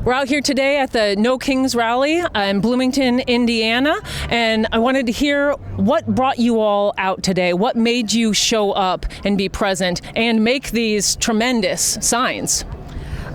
We're out here today at the No Kings rally in Bloomington, Indiana, and I wanted to hear what brought you all out today. What made you show up and be present and make these tremendous signs?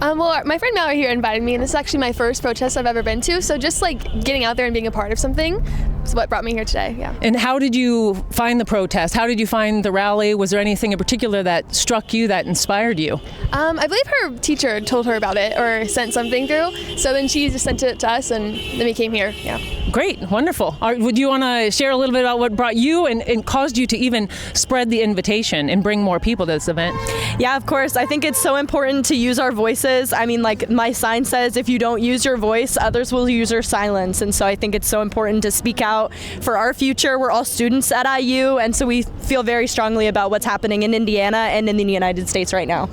Well, my friend Mallory here invited me, and this is actually my first protest I've ever been to, so just like getting out there and being a part of something is what brought me here today, yeah. And how did you find the protest? How did you find the rally? Was there anything in particular that struck you, that inspired you? I believe her teacher told her about it or sent something through, so then she just sent it to us, and then we came here, yeah. Great, wonderful. Would you want to share a little bit about what brought you and caused you to even spread the invitation and bring more people to this event? Yeah, of course. I think it's so important to use our voices. I mean, like my sign says, if you don't use your voice, others will use your silence. And so I think it's so important to speak out for our future. We're all students at IU, and so we feel very strongly about what's happening in Indiana and in the United States right now.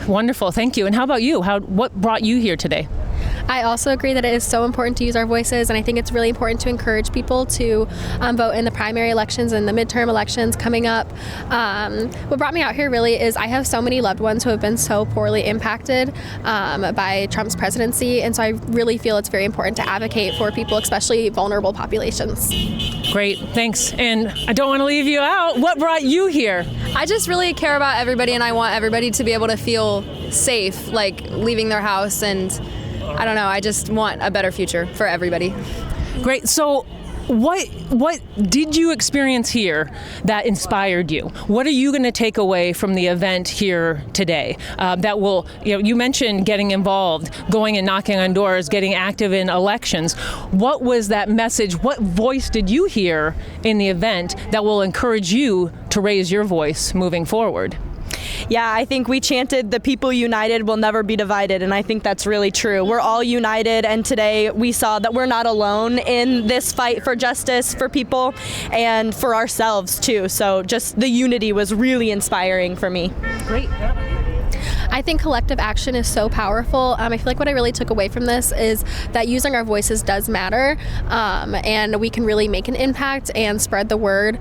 Wonderful, thank you. And how about you? What brought you here today? I also agree that it is so important to use our voices, and I think it's really important to encourage people to vote in the primary elections and the midterm elections coming up. What brought me out here really is I have so many loved ones who have been so poorly impacted by Trump's presidency, and so I really feel it's very important to advocate for people, especially vulnerable populations. Great, thanks. And I don't want to leave you out. What brought you here? I just really care about everybody, and I want everybody to be able to feel safe, like leaving their house, and I don't know, I just want a better future for everybody. Great. So what did you experience here that inspired you? What are you going to take away from the event here today that will, you mentioned getting involved, going and knocking on doors, getting active in elections. What was that message? What voice did you hear in the event that will encourage you to raise your voice moving forward? Yeah, I think we chanted, "The people united will never be divided," and I think that's really true. We're all united, and today we saw that we're not alone in this fight for justice for people and for ourselves too. So just the unity was really inspiring for me. Great. I think collective action is so powerful. I feel like what I really took away from this is that using our voices does matter, and we can really make an impact and spread the word.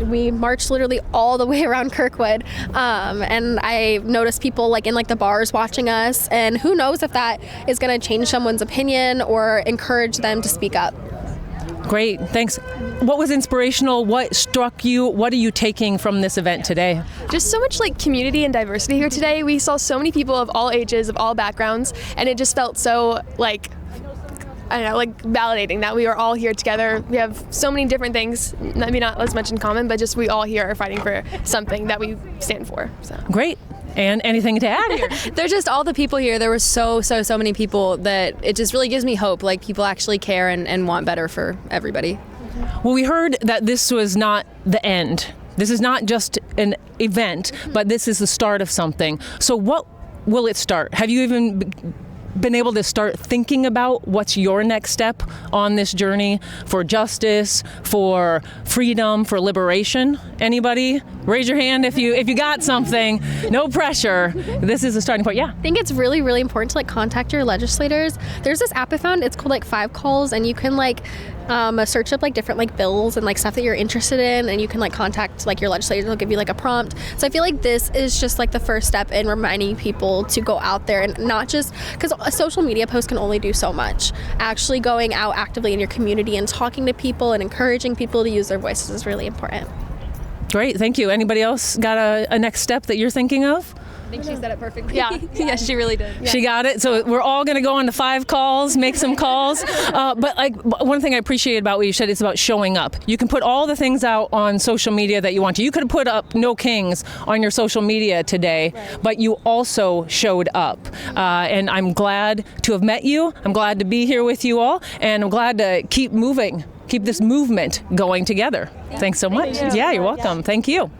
We marched literally all the way around Kirkwood, and I noticed people in the bars watching us, and who knows if that is going to change someone's opinion or encourage them to speak up. Great, thanks. What was inspirational? What struck you? What are you taking from this event today? Just so much community and diversity here today. We saw so many people of all ages, of all backgrounds, and it just felt so validating that we are all here together. We have so many different things, maybe not as much in common, but just we all here are fighting for something that we stand for. So. Great. And anything to add here? They're just all the people here. There were so many people that it just really gives me hope. Like people actually care and want better for everybody. Well, we heard that this was not the end. This is not just an event, but this is the start of something. So what will it start? Have you even been able to start thinking about what's your next step on this journey for justice, for freedom, for liberation? Anybody? Raise your hand if you got something. No pressure. This is the starting point. Yeah. I think it's really, really important to contact your legislators. There's this app I found. It's called 5 Calls, and you can search up different bills and stuff that you're interested in, and you can contact your legislators. They'll give you a prompt. So I feel like this is just the first step in reminding people to go out there and not just because a social media post can only do so much. Actually going out actively in your community and talking to people and encouraging people to use their voices is really important. Great, thank you. Anybody else got a next step that you're thinking of? I think she said it perfectly. Yeah, yeah, she really did. Yeah. She got it. So we're all going to go on to 5 calls, make some calls. But one thing I appreciate about what you said is about showing up. You can put all the things out on social media that you want to. You could have put up No Kings on your social media today, right, but you also showed up. And I'm glad to have met you. I'm glad to be here with you all. And I'm glad to keep moving, keep this movement going together. Thanks so much. Yeah, you're welcome. Thank you.